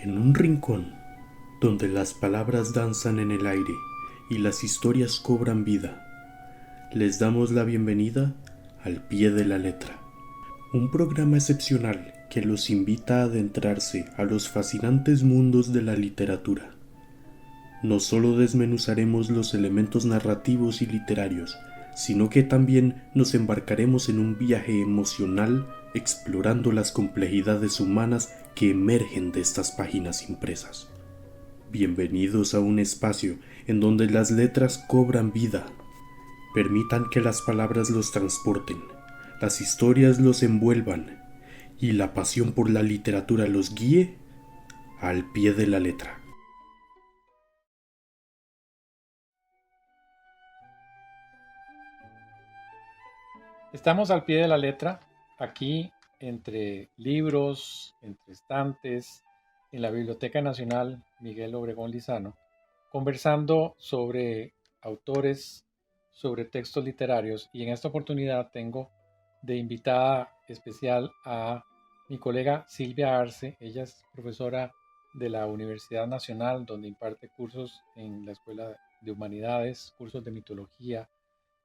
En un rincón donde las palabras danzan en el aire y las historias cobran vida, les damos la bienvenida al Pie de la Letra, un programa excepcional que los invita a adentrarse a los fascinantes mundos de la literatura. No solo desmenuzaremos los elementos narrativos y literarios, sino que también nos embarcaremos en un viaje emocional explorando las complejidades humanas que emergen de estas páginas impresas. Bienvenidos a un espacio en donde las letras cobran vida. Permitan que las palabras los transporten, las historias los envuelvan y la pasión por la literatura los guíe al pie de la letra. Estamos al pie de la letra, aquí entre libros, entre estantes, en la Biblioteca Nacional Miguel Obregón Lizano, conversando sobre autores, sobre textos literarios. Y en esta oportunidad tengo de invitada especial a mi colega Silvia Arce. Ella es profesora de la Universidad Nacional, donde imparte cursos en la Escuela de Humanidades, cursos de mitología,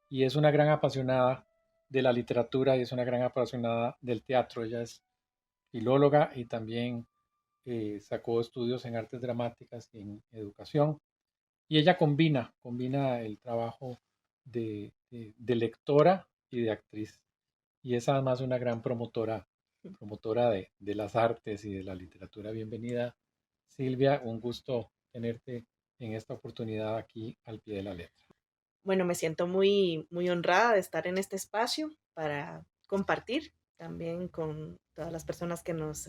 y es una gran apasionada de la literatura y es una gran apasionada del teatro. Ella es filóloga y también sacó estudios en artes dramáticas y en educación. Y ella combina el trabajo de lectora y de actriz. Y es además una gran promotora de las artes y de la literatura. Bienvenida, Silvia. Un gusto tenerte en esta oportunidad aquí al pie de la letra. Bueno, me siento muy honrada de estar en este espacio para compartir también con todas las personas que nos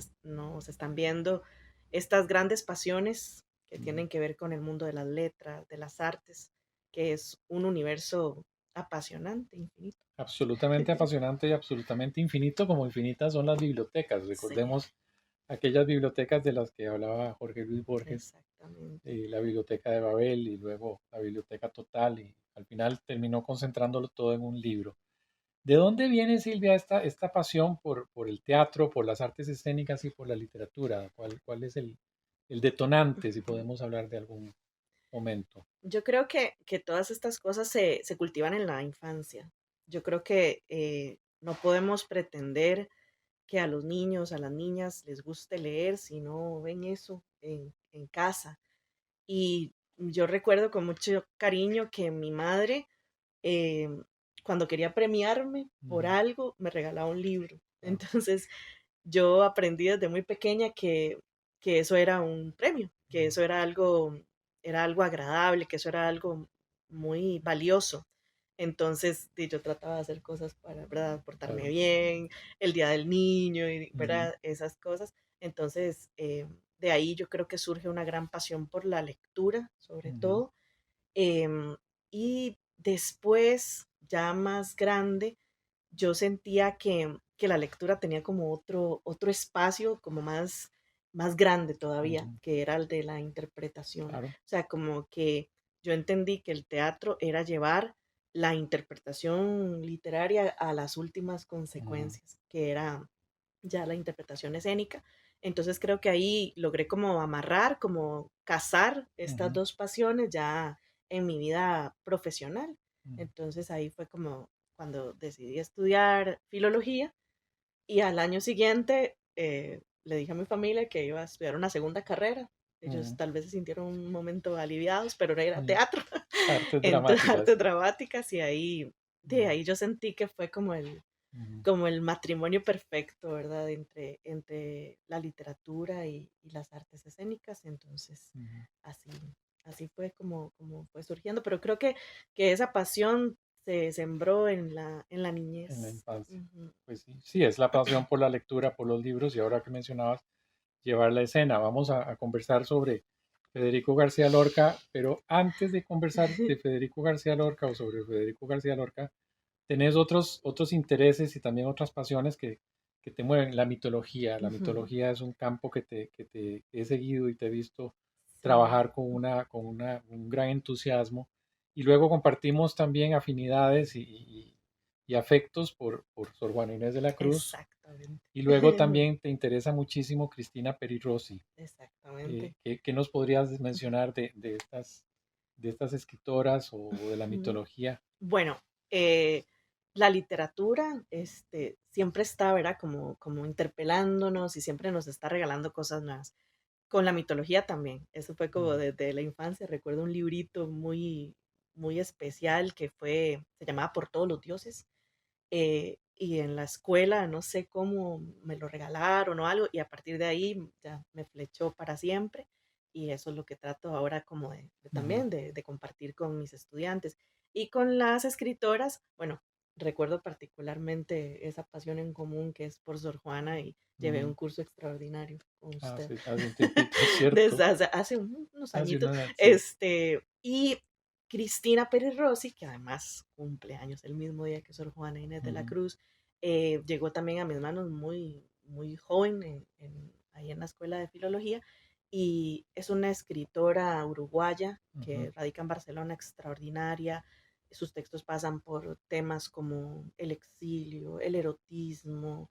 están viendo estas grandes pasiones que tienen que ver con el mundo de las letras, de las artes, que es un universo apasionante, infinito. Absolutamente apasionante y absolutamente infinito, como infinitas son las bibliotecas. Sí, Recordemos aquellas bibliotecas de las que hablaba Jorge Luis Borges, exactamente. la biblioteca de Babel y luego la biblioteca total, y al final terminó concentrándolo todo en un libro. ¿De dónde viene, Silvia, esta pasión por el teatro, por las artes escénicas y por la literatura? ¿Cuál es el detonante, si Ujú. podemos hablar de algún momento? Yo creo que todas estas cosas se cultivan en la infancia. Yo creo que no podemos pretender que a los niños, a las niñas les guste leer si no ven eso en casa. Y yo recuerdo con mucho cariño que mi madre, em, cuando quería premiarme por Mm, algo, me regalaba un libro. claro. Entonces, yo aprendí desde muy pequeña que eso era un premio, que Mm, eso era algo agradable, que eso era algo muy valioso. Entonces, yo trataba de hacer cosas para, ¿verdad? Portarme claro. bien, el día del niño, y, Ujú, ¿verdad? Esas cosas. Entonces, de ahí yo creo que surge una gran pasión por la lectura, sobre ujú, todo. Y después, ya más grande, yo sentía que la lectura tenía como otro espacio, como más grande todavía, ujú, que era el de la interpretación. claro. O sea, como que yo entendí que el teatro era llevar la interpretación literaria a las últimas Ujú, consecuencias, que era ya la interpretación escénica. Entonces creo que ahí logré como amarrar, como casar estas ujú, dos pasiones ya en mi vida profesional. ujú. Entonces ahí fue como cuando decidí estudiar filología y al año siguiente le dije a mi familia que iba a estudiar una segunda carrera. Ellos Mm, tal vez se sintieron un momento aliviados, pero era mm. teatro, Artes entonces dramáticas. artes dramáticas y ahí, de Mm, ahí yo sentí que fue ujú, como el matrimonio perfecto, ¿verdad? Entre la literatura y las artes escénicas. Entonces, ujú. así, así fue como fue surgiendo. Pero creo que esa pasión se sembró en la En la niñez. infancia. Ujú. Pues sí, sí, es la pasión por la lectura, por los libros, y ahora que mencionabas llevar la escena, vamos a conversar sobre Federico García Lorca, pero antes de conversar de Federico García Lorca o sobre Federico García Lorca, tenés otros intereses y también otras pasiones que te mueven. La mitología. La Ujú. mitología es un campo que te he seguido y te he visto Sí. trabajar un gran entusiasmo. Y luego compartimos también afinidades y y afectos por Sor Juana Inés de la Cruz. Exactamente. Y luego también te interesa muchísimo Cristina Peri Rossi. Exactamente. ¿Qué nos podrías mencionar de estas escritoras o de la Ujú. mitología? Bueno, la literatura siempre está, ¿verdad? Como interpelándonos y siempre nos está regalando cosas nuevas. Con la mitología también. Eso fue como Ujú, desde la infancia. Recuerdo un librito muy, muy especial se llamaba Por todos los dioses. Y en la escuela, no sé cómo me lo regalaron o algo, y a partir de ahí ya me flechó para siempre. Y eso es lo que trato ahora como ujú, también de compartir con mis estudiantes. Y con las escritoras, bueno, recuerdo particularmente esa pasión en común que es por Sor Juana y llevé un ujú. curso extraordinario con usted Hace un tiempito, desde ¿cierto? hace unos Hace añitos. una, sí. Y Cristina Pérez Rossi, que además cumple años el mismo día que Sor Juana Inés de la Ujú, Cruz, llegó también a mis manos muy, muy joven ahí en la Escuela de Filología y es una escritora uruguaya ujú, que radica en Barcelona, extraordinaria. Sus textos pasan por temas como el exilio, el erotismo.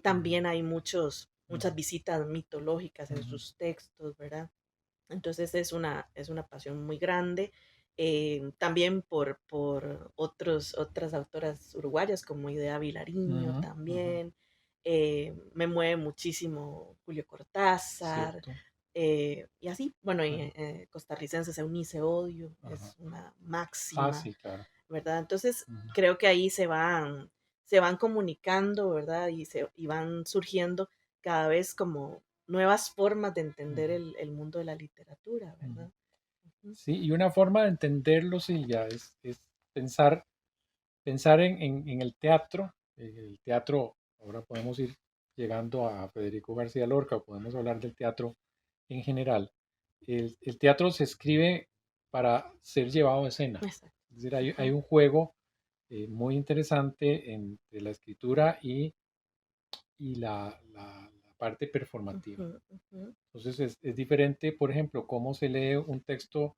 ujú, También hay muchas ujú, visitas mitológicas en ujú, sus textos, ¿verdad? Entonces es una pasión muy grande. También por otras autoras uruguayas como Idea Vilariño ujú, ujú. también. Me mueve muchísimo Julio Cortázar. Cierto. Y así, bueno, y Ajá, costarricenses Eunice Odio ajá. es una Ah, máxima, sí, claro. ¿verdad? Entonces Ujú, creo que ahí se van comunicando, ¿verdad? Y van surgiendo cada vez como nuevas formas de entender ujú, el mundo de la literatura, ujú. ¿verdad? Ujú, Sí, y una forma de entenderlo, Silvia, es pensar en el teatro. El teatro, ahora podemos ir llegando a Federico García Lorca o podemos hablar del teatro en general. El teatro se escribe para ser llevado a escena. exacto. Es decir, hay Ujú, un juego muy interesante entre la escritura y la parte performativa. ujú, ujú, Entonces es diferente, por ejemplo, cómo se lee un texto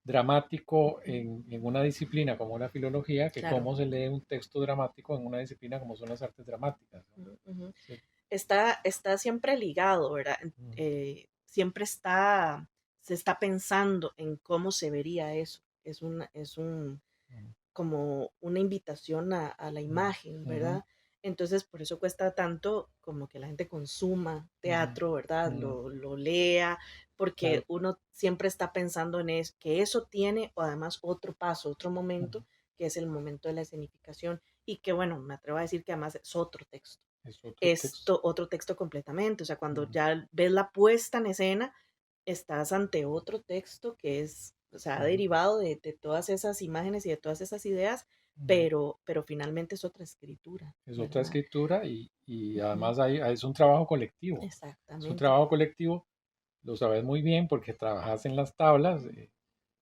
dramático ujú. en una disciplina como la filología que Claro. cómo se lee un texto dramático en una disciplina como son las artes dramáticas, ¿no? Ujú, ujú. Sí. Está siempre ligado, ¿verdad? Mm, Siempre se está pensando en cómo se vería eso. Es mm, como una invitación a la mm, imagen, ujú, ¿verdad? Entonces, por eso cuesta tanto como que la gente consuma ujú, teatro, ¿verdad? ujú, Lo lea, porque claro. uno siempre está pensando que eso tiene o además otro paso, otro Ujú, momento, que es el momento de la escenificación y que, bueno, me atrevo a decir que además es otro texto. es otro Es texto. otro texto completamente, o sea, cuando Ujú, ya ves la puesta en escena, estás ante otro texto que o sea, ha ujú, derivado de todas esas imágenes y de todas esas ideas, ujú. pero finalmente es otra escritura, Es otra ¿verdad? escritura y Ujú, además es un trabajo colectivo. Es un exactamente. trabajo colectivo, lo sabes muy bien porque trabajas en las tablas,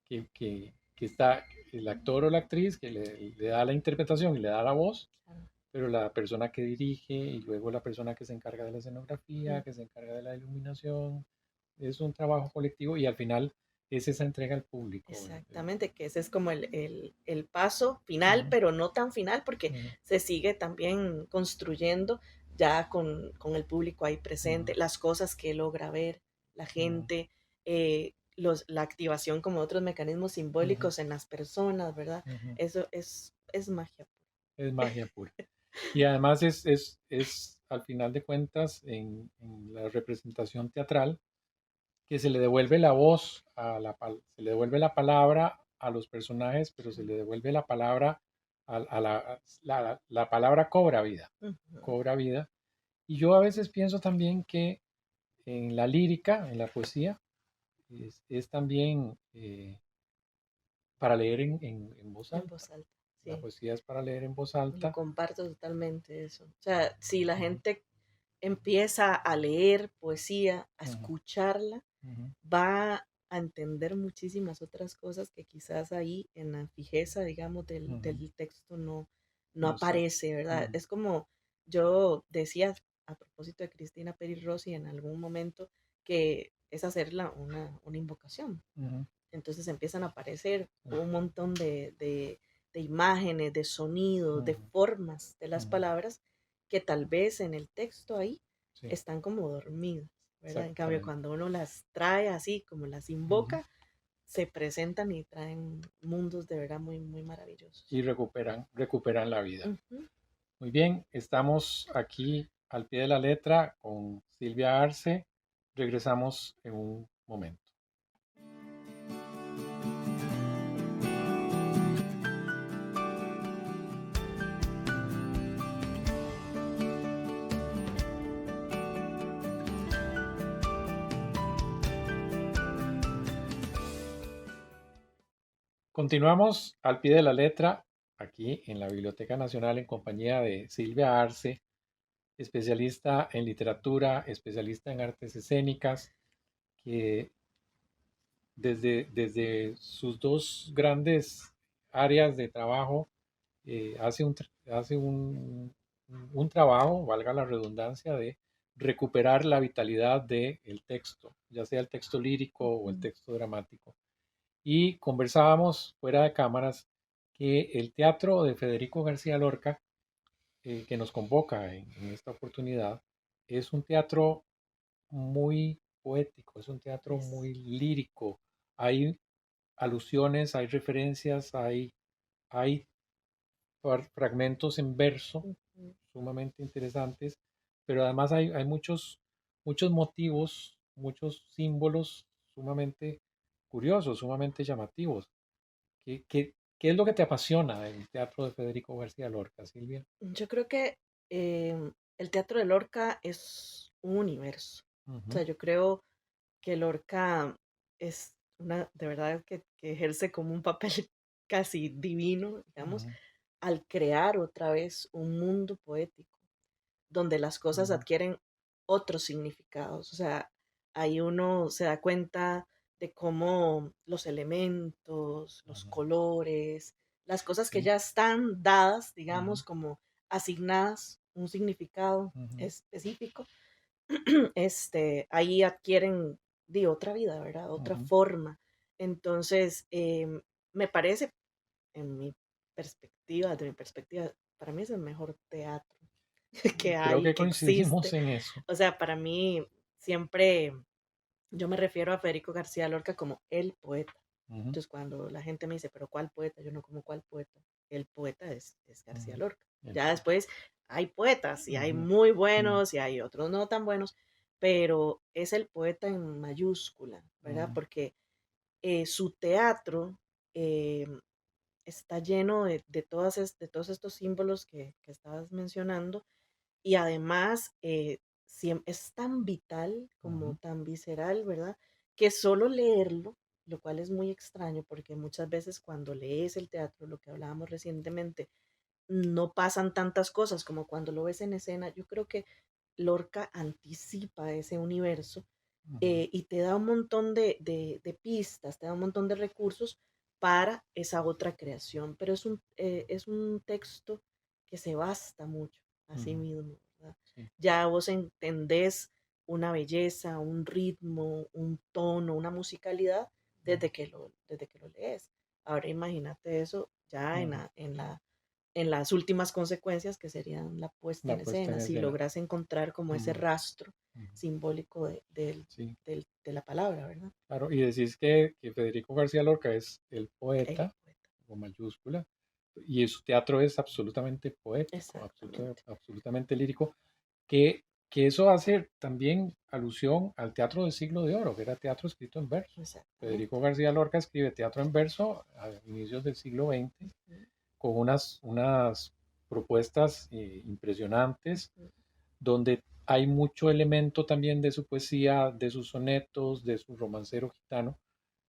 que está el actor o la actriz que le da la interpretación y le da la voz, Claro. pero la persona que dirige y luego la persona que se encarga de la escenografía, Ujú, que se encarga de la iluminación, es un trabajo colectivo y al final es esa entrega al público. exactamente, que ese es como el paso final, Ujú, pero no tan final, porque ujú, se sigue también construyendo ya con el público ahí ujú, presente, las cosas que logra ver la ujú, gente, la activación como otros mecanismos ujú, simbólicos en las personas, ¿verdad? ujú. Eso es magia Es magia pura. Y además es al final de cuentas en la representación teatral que se le devuelve la voz se le devuelve la palabra a los personajes, pero se pura. le devuelve la palabra la palabra cobra vida, Ujú, cobra vida. Y yo a veces pienso también que en la lírica, en la poesía, es también para leer en voz en alta. voz alta, La sí. poesía es para leer en voz Lo alta. comparto totalmente eso. O sea, si la Ujú, gente empieza a leer poesía, a ujú, escucharla, ujú, va a entender muchísimas otras cosas que quizás ahí en la fijeza, digamos, del, ujú. del texto no No está. aparece, ¿verdad? Ujú, Es como yo decía a propósito de Cristina Peri Rossi en algún momento que es hacerla una invocación. ujú, Entonces empiezan a aparecer un montón de de imágenes, de sonidos, de Ujú, formas de las ujú. palabras que tal vez en el texto ahí Sí, están como dormidas, ¿verdad? En cambio, exactamente. cuando uno las trae así, como las Ujú. invoca, se presentan y traen mundos de verdad muy, muy maravillosos. Y recuperan la vida. Ujú. Muy bien, estamos aquí al pie de la letra con Silvia Arce. Regresamos en un momento. Continuamos al pie de la letra aquí en la Biblioteca Nacional en compañía de Silvia Arce, especialista en literatura, especialista en artes escénicas, que desde sus dos grandes áreas de trabajo hace un trabajo, valga la redundancia, de recuperar la vitalidad del texto, ya sea el texto lírico o el Ujú. texto dramático. Y conversábamos fuera de cámaras que el teatro de Federico García Lorca, que nos convoca en esta oportunidad, es un teatro muy poético, es un teatro Es, muy lírico. Hay alusiones, hay referencias, hay fragmentos en verso ujú. sumamente interesantes, pero además hay muchos motivos, muchos símbolos sumamente curiosos, sumamente llamativos. ¿Qué es lo que te apasiona del teatro de Federico García Lorca, Silvia? Yo creo que el teatro de Lorca es un universo. O Ujú, sea, yo creo que Lorca es una, de verdad, que ejerce como un papel casi divino, digamos, ujú, al crear otra vez un mundo poético, donde las cosas ujú, adquieren otros significados. O sea, ahí uno se da cuenta de cómo los elementos, los ujú. colores, las cosas que Sí, ya están dadas, ujú, digamos, como asignadas un significado ujú, específico, ahí adquieren de otra vida, ¿verdad? Otra ujú. forma. Entonces, me parece, en mi perspectiva, de mi perspectiva, para mí es el mejor teatro que Creo hay, que que coincidimos existe. en eso. O sea, para mí siempre yo me refiero a Federico García Lorca como el poeta. Ujú, Entonces, cuando la gente me dice, pero ¿cuál poeta? Yo no como cuál poeta. El poeta es García ujú. Lorca. El Ya poeta. después hay poetas y hay Ujú, muy ujú, buenos y hay otros no tan buenos, pero es el poeta en mayúscula, ¿verdad? ujú, Porque su teatro eh, está lleno de todos estos símbolos que estabas mencionando y además es tan vital como ujú, tan visceral, ¿verdad? Que solo leerlo, lo cual es muy extraño porque muchas veces cuando lees el teatro, lo que hablábamos recientemente, no pasan tantas cosas como cuando lo ves en escena. Yo creo que Lorca anticipa ese universo ujú, y te da un montón de pistas, te da un montón de recursos para esa otra creación, pero es un texto que se basta mucho a sí ujú. mismo, ¿verdad? Sí. Ya vos entendés una belleza, un ritmo, un tono, una musicalidad desde que lo lees. Ahora imagínate eso ya Ujú. en las últimas consecuencias que serían la puesta La en puesta en escena, si escena. logras encontrar como ese Ujú, rastro ujú. simbólico Sí, de la palabra, ¿verdad? claro. Y decís que Federico García Lorca es el El poeta, poeta. con mayúscula, y su teatro es absolutamente poético, Exactamente, absolutamente lírico, que eso hace también alusión al teatro del siglo de oro, que era teatro escrito en verso. exactamente. Federico García Lorca escribe teatro en verso a inicios del siglo XX, Ujú, con unas propuestas impresionantes, ujú, donde hay mucho elemento también de su poesía, de sus sonetos, de su romancero gitano,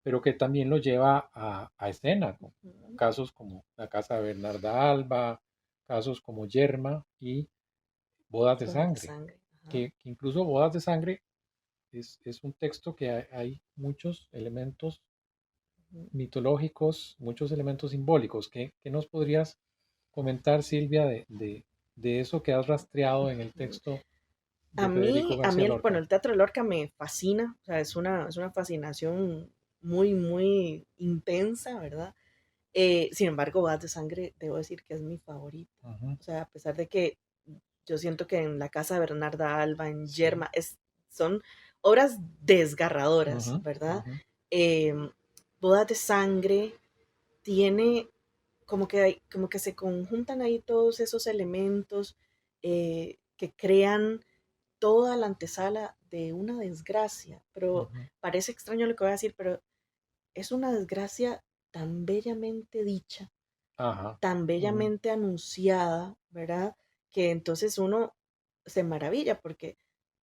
pero que también lo lleva a escena, con ujú. casos como La Casa de Bernarda Alba, casos como Yerma y Bodas de Bodas de Sangre, sangre. Ajá, que incluso Bodas de Sangre es un texto que hay muchos elementos ujú. mitológicos, muchos elementos simbólicos. ¿Qué nos podrías comentar, Silvia, de eso que has rastreado en el Ujú. texto de Federico A mí García bueno, Lorca? el teatro de Lorca me fascina, o sea, es una fascinación muy, muy intensa, ¿verdad? Sin embargo, Bodas de Sangre, debo decir que es mi favorita. Ujú. O sea, a pesar de que yo siento que en La Casa de Bernarda Alba, en Sí. Yerma, son obras desgarradoras, Ujú, ¿verdad? ujú, Em, Bodas de Sangre tiene como que se conjuntan ahí todos esos elementos que crean toda la antesala de una desgracia. Pero ujú. parece extraño lo que voy a decir, pero es una desgracia tan bellamente dicha, Ajá. tan Ujú, bellamente anunciada, ¿verdad? Que entonces uno se maravilla porque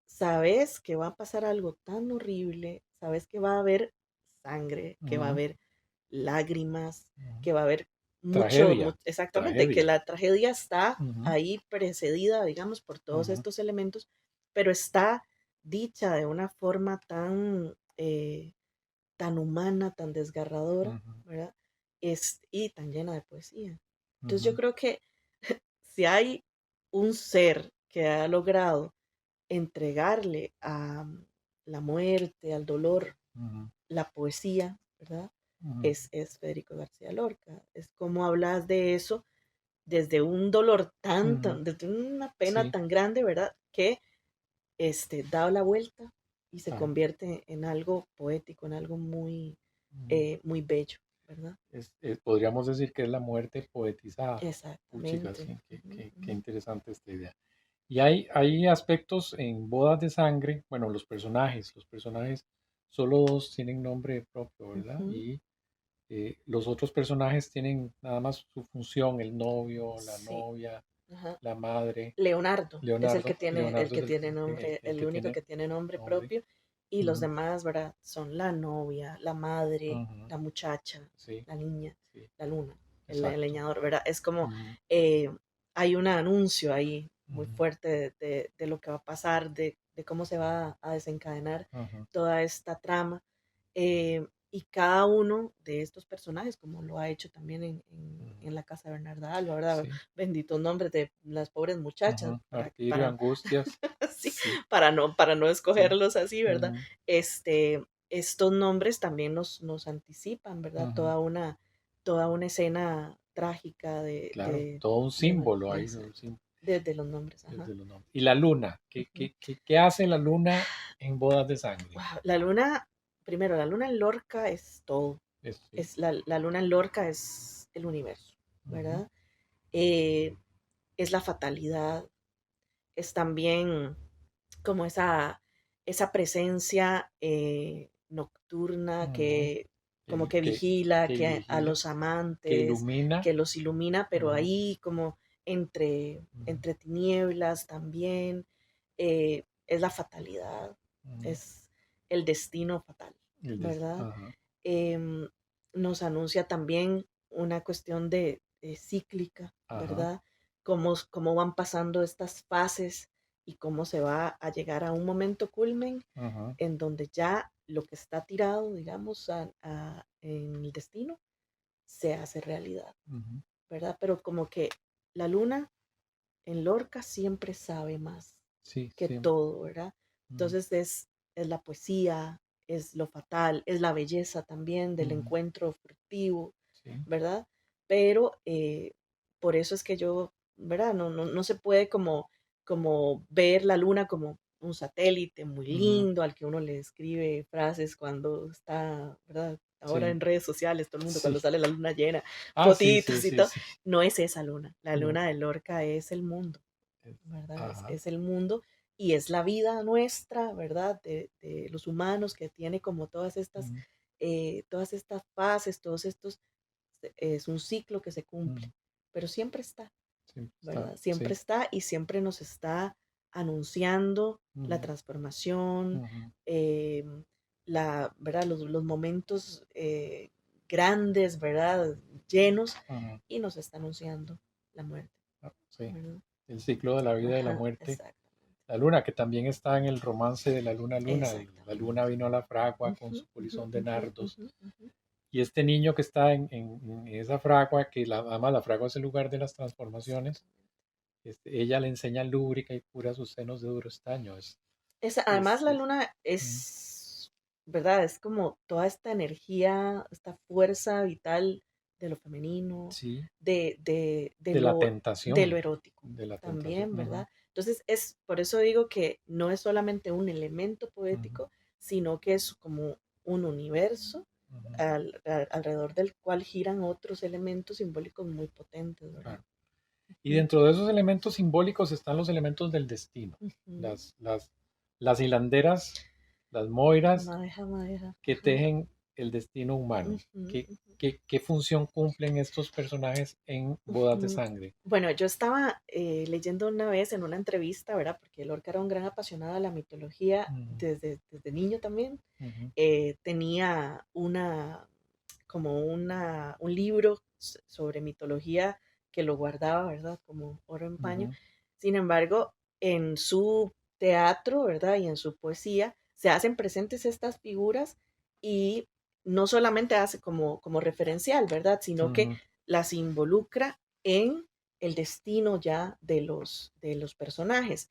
sabes que va a pasar algo tan horrible, sabes que va a haber sangre, que va a ujú, haber lágrimas, ujú. que va a haber Tragedia, exactamente, que tragedia. la tragedia está Ujú, ahí precedida, digamos, por todos ujú, estos elementos, pero está dicha de una forma tan, tan humana, tan desgarradora, ujú, ¿verdad? Y tan llena de poesía. Entonces yo ujú, creo que si hay un ser que ha logrado entregarle a la muerte, al dolor, ujú, la poesía, ¿verdad? ujú. Es Federico García Lorca. Es como hablas de eso desde un dolor Ujú. desde una pena Sí. tan grande, ¿verdad? Que da la vuelta y se Ajá. convierte en algo poético, en algo muy, Ujú. muy bello, ¿verdad? Podríamos decir que es la muerte poetizada. Puchica, Exactamente. sí, Ujú, qué ujú, interesante esta idea. Y hay aspectos en Bodas de Sangre, bueno, los personajes, solo dos tienen nombre propio, ¿verdad? ujú. Y los otros personajes tienen nada más su función, el novio, la Sí, novia, ajá. la madre. Leonardo es el Leonardo es que tiene nombre, el el que único tiene que tiene nombre nombre. propio, y los Ujú, demás, ¿verdad? Son la novia, la madre, ujú, la muchacha, sí, la niña, sí, la luna, el exacto. leñador, ¿verdad? Es como Ujú, eh, hay un anuncio ahí muy ujú, fuerte de lo que va a pasar, de cómo se va a desencadenar ujú, toda esta trama. Y cada uno de estos personajes, como lo ha hecho también ujú, en La Casa de Bernarda Alba, ¿verdad? sí. Benditos nombres de las pobres muchachas, Ujú. Martirio, angustias. sí, Sí, para no sí. escogerlos así, ¿verdad? Ujú, Estos nombres también nos anticipan, ¿verdad? ujú. Toda una escena trágica Claro, todo un símbolo ahí, un exacto, desde los nombres, ajá. desde los nombres. Y la luna, Ujú. qué hace la luna en Bodas de Sangre? Wow, la luna, primero, la luna en Lorca es todo. Sí. La luna en Lorca es el universo, Ujú, ¿verdad? Eh, es la fatalidad, es también como esa presencia nocturna ujú. que como El que vigila, que que a vigila, los que amantes, ilumina. que los ilumina, pero Ujú, ahí como ujú, entre tinieblas también. Es la fatalidad, ujú. es el destino fatal, ¿verdad? Ajá, Em, Nos anuncia también una cuestión de cíclica, ajá, ¿verdad? Cómo van pasando estas fases y cómo se va a llegar a un momento culmen ajá, en donde ya lo que está tirado, digamos, en el destino, se hace realidad, ujú. ¿verdad? Pero como que la luna en Lorca siempre sabe más Sí, que sí. todo, ¿verdad? Ujú, Entonces es la poesía, es lo fatal, es la belleza también del ujú, encuentro furtivo, sí. ¿verdad? Pero por eso es que yo, ¿verdad? No se puede como ver la luna como un satélite muy Ujú, lindo al que uno le escribe frases cuando está, ¿verdad? Ahora sí, en redes sociales, todo el mundo sí. cuando sale la luna llena, Ah, sí, sí, fotitos y sí, todo. sí. No es esa luna. La No, luna de Lorca es el mundo, es- ¿verdad? ajá. Es el mundo y es la vida nuestra, ¿verdad? De los humanos que tiene como Ujú, todas estas fases, todos estos, es un ciclo que se cumple, ujú. pero siempre está, Siempre está, ¿verdad? Siempre sí. está y siempre nos está anunciando la Ujú, transformación, ujú, eh, ¿verdad? Los momentos grandes, ¿verdad? Llenos ujú. y nos está anunciando la muerte, Ah, sí, ¿verdad? el ciclo de la vida y la Ajá, muerte. exactamente. La luna, que también está en el romance de la luna luna. La luna Exactamente. vino a la fragua con Ujú, su ujú, polizón de ujú, nardos. ujú, ujú. Y este niño que está en esa fragua, además la fragua es el lugar de las transformaciones, Exactamente. ella le enseña lúbrica y cura sus senos de duro estaño. Además, la Es, luna mm, ¿verdad? Es como toda esta energía, esta fuerza vital de lo femenino, Sí, de de la de lo tentación, erótico de la tentación. también, Ujú, ¿verdad? Entonces, por eso digo que no es solamente un elemento ujú, poético, sino que es como un universo ujú, alrededor del cual giran otros elementos simbólicos muy potentes, ¿verdad? claro. Y Ujú, dentro de esos elementos simbólicos están los elementos del destino, ujú. las, las, las hilanderas, las moiras Madeja, madeja. que Ajá. tejen el destino humano. Ujú, ¿Qué, ujú, qué función cumplen estos personajes en Bodas de ujú. Sangre? Bueno, yo estaba leyendo una vez en una entrevista, ¿verdad? Porque Lorca era un gran apasionado de la mitología Ujú, desde niño también. ujú, Tenía un libro sobre mitología que lo guardaba, ¿verdad? Como oro en paño. ujú, Sin embargo, en su teatro, ¿verdad? Y en su poesía se hacen presentes estas figuras y no solamente hace como referencial, ¿verdad? Sino que ujú, las involucra en el destino ya de los personajes.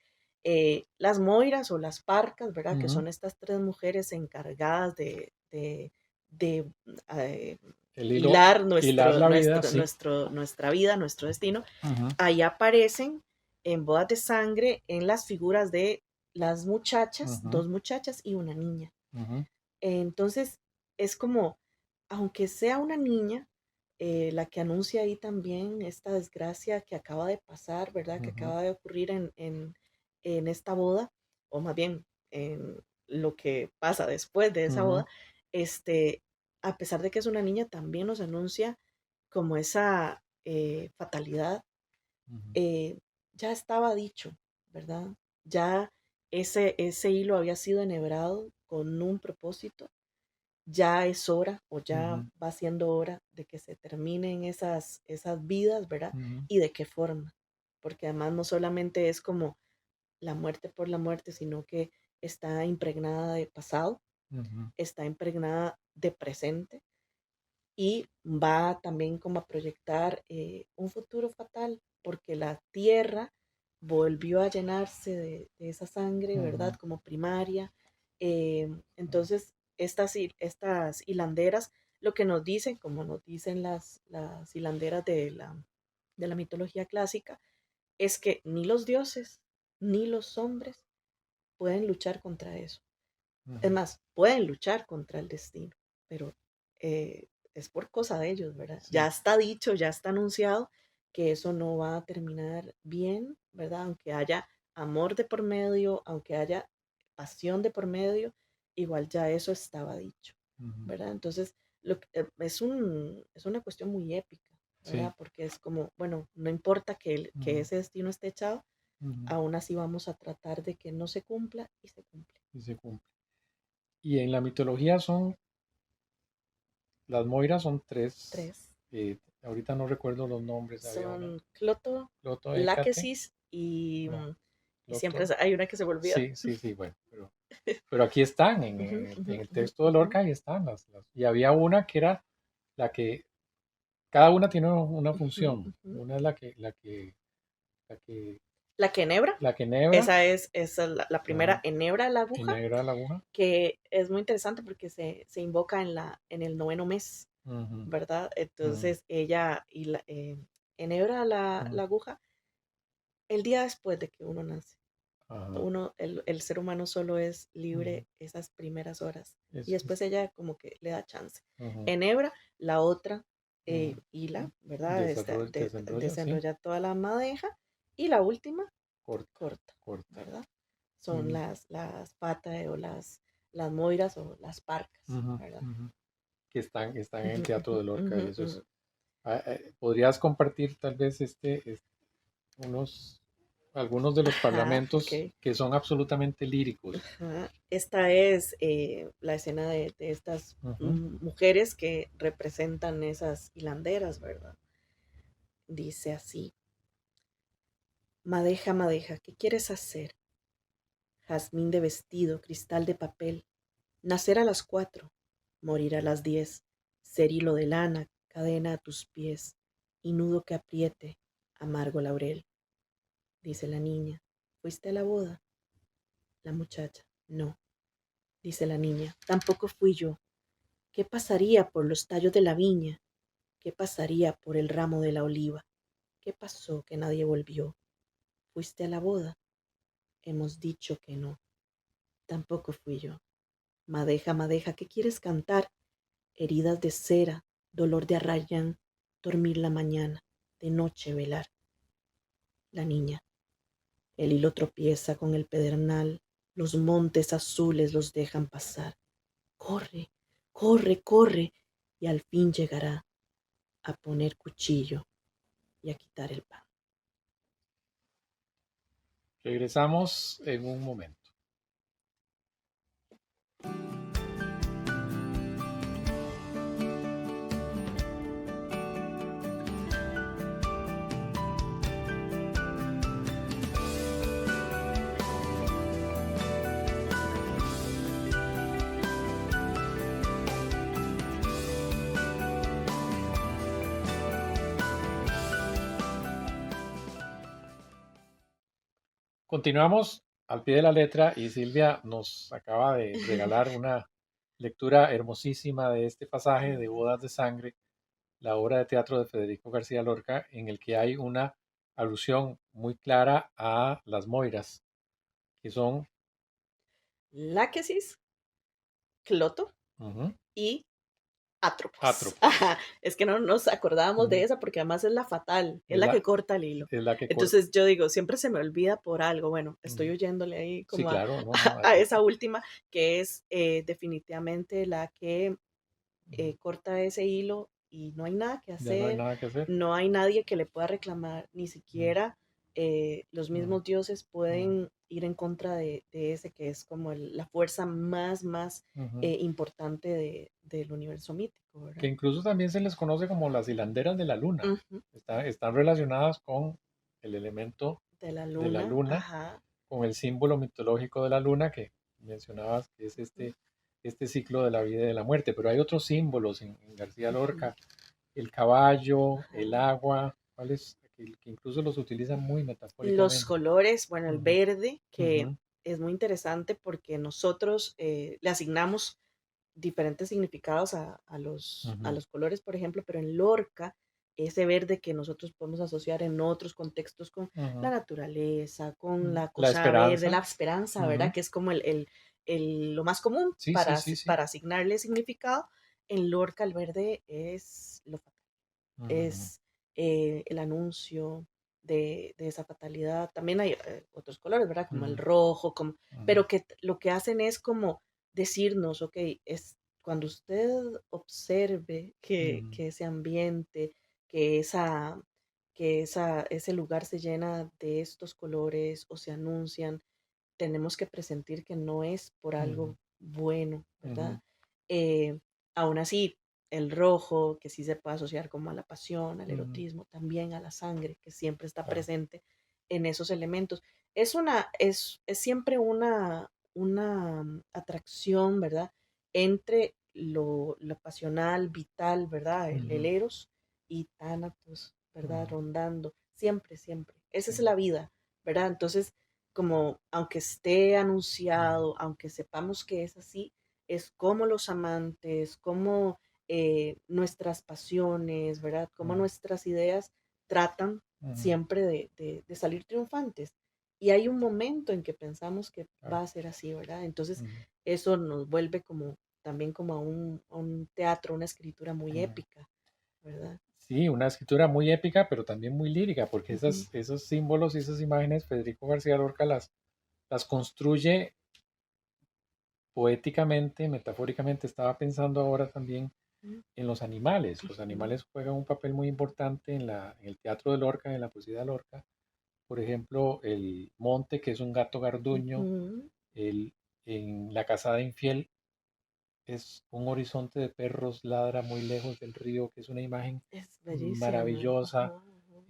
Las moiras o las parcas, ¿verdad? Que ujú. son estas tres mujeres encargadas de, eh, hilar Hilar la vida, sí. nuestra vida, nuestro destino. Ujú, Ahí aparecen en Bodas de Sangre en las figuras de las muchachas, ujú, dos muchachas y una niña. ujú, Entonces, es como, aunque sea una niña, la que anuncia ahí también esta desgracia que acaba de pasar, ¿verdad? Que ujú, acaba de ocurrir en esta boda, o más bien en lo que pasa después de esa ujú, boda, este, a pesar de que es una niña, también nos anuncia como esa fatalidad. ujú, eh, ya estaba dicho, ¿verdad? Ya ese hilo había sido enhebrado con un propósito. Ya es hora o ya ujú, va siendo hora de que se terminen esas vidas, ¿verdad? ujú, Y de qué forma. Porque además no solamente es como la muerte por la muerte, sino que está impregnada de pasado, ujú, está impregnada de presente y va también como a proyectar un futuro fatal, porque la tierra volvió a llenarse de esa sangre, ¿verdad? ujú, Como primaria. Entonces, estas hilanderas, lo que nos dicen, como nos dicen las hilanderas de la mitología clásica, es que ni los dioses ni los hombres pueden luchar contra eso. Es ujú. más, pueden luchar contra el destino, pero es por cosa de ellos, ¿verdad? Ya Sí, está dicho, ya está anunciado que eso no va a terminar bien, ¿verdad? Aunque haya amor de por medio, aunque haya pasión de por medio, igual ya eso estaba dicho, ujú, ¿verdad? Entonces, es una cuestión muy épica, sí, ¿verdad? Porque es como, bueno, no importa que ujú, ese destino esté echado, ujú, aún así vamos a tratar de que no se cumpla y se cumple. y se cumple. Y en la mitología las moiras son tres, Tres. ahorita no recuerdo los nombres, había una, Son Cloto, Cloto, Hécate, Láquesis y, no, y siempre Cloto, hay una que se me olvida. sí, sí, sí, bueno, pero aquí están, Ujú, ujú, en el ujú, texto de ujú, Lorca, ahí están y había una que era la que, cada una tiene una ujú, función, ujú. una es la que, La que enhebra, la que enhebra, esa es la primera, ajá, enhebra la aguja, enhebra la aguja, que es muy interesante porque se invoca en el noveno mes, ujú, ¿verdad? ujú, Entonces ella enhebra la ujú, aguja el día después de que uno nace. ajá, El ser humano solo es ujú, libre esas primeras horas y es, después ella como que le da chance. ujú, Enhebra, la otra ujú, hila, ¿verdad? desenrolla, sí, Desenrolla toda la madeja y la última corta, corta, corta, ¿verdad? Son ujú, las patas o las moiras o las parcas, ujú, ¿verdad? ujú, que están en Ujú, el Teatro ujú, de Lorca ujú, y eso ujú. es, ¿podrías compartir tal vez unos, algunos de los Ajá, parlamentos ok. que son absolutamente líricos? Ajá. Esta es la escena de estas Ujú, mujeres que representan esas hilanderas, ¿verdad? Dice así, madeja, madeja, ¿qué quieres hacer? Jazmín de vestido, cristal de papel, nacer a las 4, morir a las 10, ser hilo de lana, cadena a tus pies, y nudo que apriete, amargo laurel. Dice la niña, ¿fuiste a la boda? La muchacha, no. Dice la niña, tampoco fui yo. ¿Qué pasaría por los tallos de la viña? ¿Qué pasaría por el ramo de la oliva? ¿Qué pasó que nadie volvió? ¿Fuiste a la boda? Hemos dicho que no. Tampoco fui yo. Madeja, madeja, ¿qué quieres cantar? Heridas de cera, dolor de arrayán, dormir la mañana, de noche velar. La niña. El hilo tropieza con el pedernal, los montes azules los dejan pasar. Corre, corre, corre, y al fin llegará a poner cuchillo y a quitar el pan. Regresamos en un momento. Continuamos al pie de la letra y Silvia nos acaba de regalar una lectura hermosísima de este pasaje de Bodas de Sangre, la obra de teatro de Federico García Lorca, en el que hay una alusión muy clara a las Moiras, que son Láquesis, Cloto ujú, y Atropos. átropos. Ajá, es que no nos acordábamos de Ujú, esa porque además es la fatal, es es la la, que corta el hilo. es la que corta. Entonces yo digo, siempre se me olvida por algo. Bueno, estoy Ujú. oyéndole ahí Sí, como a, claro, no, no, a esa última, que es definitivamente la que ujú, corta ese hilo y no hay nada que ya no hay hacer, nada que hacer. no hay nadie que le pueda reclamar, ni Ujú, siquiera los ujú, mismos dioses ujú, pueden ir en contra de ese que es como la fuerza más ujú. importante del universo mítico, Que ¿verdad? incluso también se les conoce como las hilanderas de la luna. Ujú. Están relacionadas con el elemento De la de la luna, luna, ajá. con el símbolo mitológico de la luna que mencionabas, que es Ujú, este ciclo de la vida y de la muerte. Pero hay otros símbolos en García ujú, Lorca, el caballo, el ajá. agua, ¿cuáles? Que incluso los utilizan muy Los metafóricamente. colores, bueno, el Ujú, verde, que ujú, es muy interesante porque nosotros le asignamos diferentes significados a ujú, los colores, por ejemplo, pero en Lorca, ese verde que nosotros podemos asociar en otros contextos con la ujú, naturaleza, con ujú. la La cosa verde, la esperanza. esperanza, ¿verdad? Ujú. Que es como lo más común Sí, sí, sí, sí. para asignarle significado. En Lorca el verde es lo fatal, Ujú, es el anuncio de esa fatalidad. También hay otros colores, ¿verdad? Como el ujú, rojo, ujú, pero que lo que hacen es como decirnos, ok, es cuando usted observe ujú, que ese ambiente, que ese lugar se llena de estos colores o se anuncian, tenemos que presentir que no es por ujú, algo bueno, ¿verdad? ujú. Eh, Aún así, el rojo, que sí se puede asociar como a la pasión, al Ujú, erotismo, también a la sangre, que siempre está claro. presente en esos elementos. Es siempre una atracción, ¿verdad? Entre lo pasional, vital, ¿verdad? El Ujú, eros y Thanatos, ¿verdad? ujú, Rondando, siempre, siempre. Esa sí, es la vida, ¿verdad? Entonces, como aunque esté ujú, anunciado, aunque sepamos que es así, es como los amantes, como nuestras pasiones, ¿verdad? Como ujú, nuestras ideas tratan ujú, siempre de salir triunfantes. Y hay un momento en que pensamos que va claro, a ser así, ¿verdad? Entonces, ujú, eso nos vuelve como también como a un teatro, una escritura muy ujú. épica, ¿verdad? Sí, una escritura muy épica, pero también muy lírica, porque Ujú, esos símbolos y esas imágenes, Federico García Lorca las construye poéticamente, metafóricamente. Estaba pensando ahora también ujú, en los animales. Los ujú, animales juegan un papel muy importante en el teatro de Lorca, en la poesía de Lorca. Por ejemplo, el monte, que es un gato garduño, ujú. el, en La casada infiel es un horizonte de perros, ladra muy lejos del río, que es una imagen Es bellísima. maravillosa. Ajá, ajá.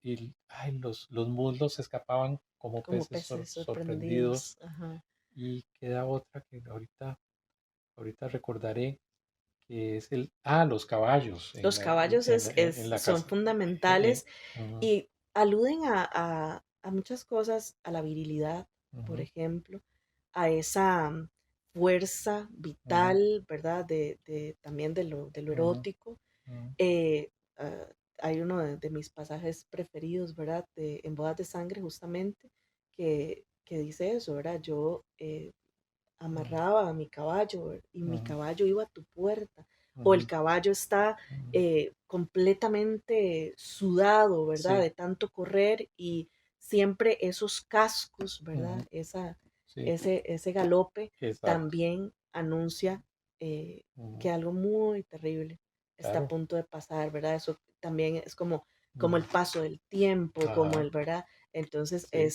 Y ay, los muslos se escapaban como Como peces peces sorprendidos. sorprendidos. Ajá. Y queda otra que ahorita recordaré, que es los caballos Los caballos en la son casa. eh, fundamentales ujú, y aluden a muchas cosas, a la virilidad, por ujú, ejemplo, a esa fuerza ujú, vital, ¿verdad? También de lo ujú, erótico. Ujú, Eh, ah, hay uno de mis pasajes preferidos, ¿verdad? En Bodas de Sangre, justamente, que dice eso, ¿verdad? Yo ujú, amarraba a mi caballo y mi ujú, caballo iba a tu puerta, o el ujú, caballo está ujú. completamente sudado, ¿verdad? Sí, De tanto correr y siempre esos cascos, ujú, ¿verdad? sí, Ese galope exacto. también anuncia Ujú, que algo muy terrible está a claro. punto de pasar, ¿verdad? Eso también es como el Ujú, paso del tiempo, como ajá, el, ¿verdad? Entonces sí,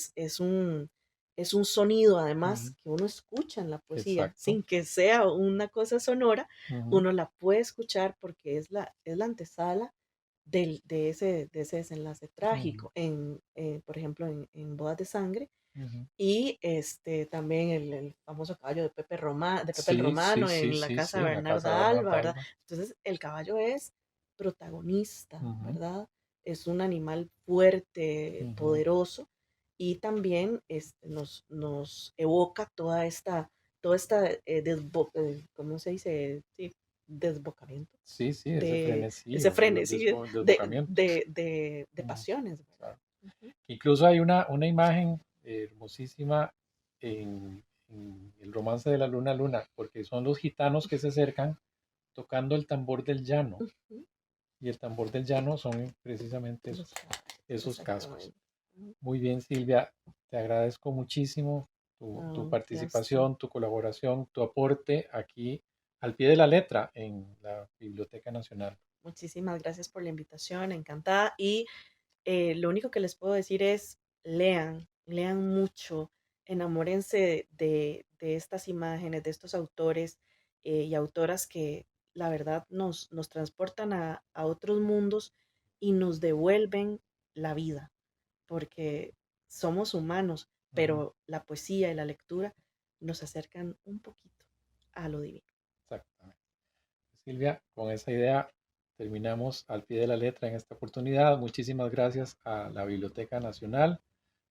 es un sonido además ujú, que uno escucha en la poesía, exacto. sin que sea una cosa sonora, Ujú, uno la puede escuchar porque es la antesala de ese desenlace ujú, trágico, por ejemplo, en Bodas de Sangre, ujú. y también el famoso caballo de Pepe el Sí, sí, Romano sí, en la sí, casa sí, de en la casa de Bernarda Alba, Bernarda ¿verdad? Alba. Entonces, el caballo es protagonista, Ujú, ¿verdad? Es un animal fuerte, ujú. poderoso, y también nos evoca toda esta ¿cómo se dice? Sí, desbocamiento, Sí, sí, ese de frenesí ese o frenesí desbocamiento. de Ujú, pasiones, ¿verdad? claro. Ujú, Incluso hay una imagen hermosísima en el romance de la luna luna, porque son los gitanos que se acercan tocando el tambor del llano. ujú. Y el tambor del llano son precisamente Los caballos, esos cascos. exactamente. Ujú. Muy bien, Silvia, te agradezco muchísimo tu No, ya usted. participación, tu colaboración, tu aporte aquí al pie de la letra en la Biblioteca Nacional. Muchísimas gracias por la invitación, encantada. Y lo único que les puedo decir es, lean, lean mucho, enamórense de estas imágenes, de estos autores y autoras que la verdad nos transportan a otros mundos y nos devuelven la vida, porque somos humanos, Ujú, pero la poesía y la lectura nos acercan un poquito a lo divino. exactamente. Silvia, con esa idea terminamos al pie de la letra en esta oportunidad. Muchísimas gracias a la Biblioteca Nacional,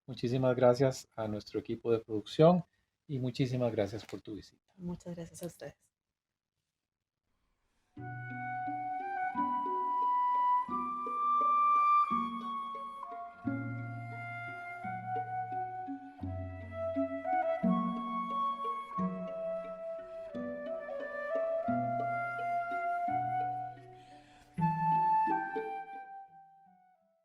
muchísimas gracias a nuestro equipo de producción y muchísimas gracias por tu visita. Muchas gracias a ustedes.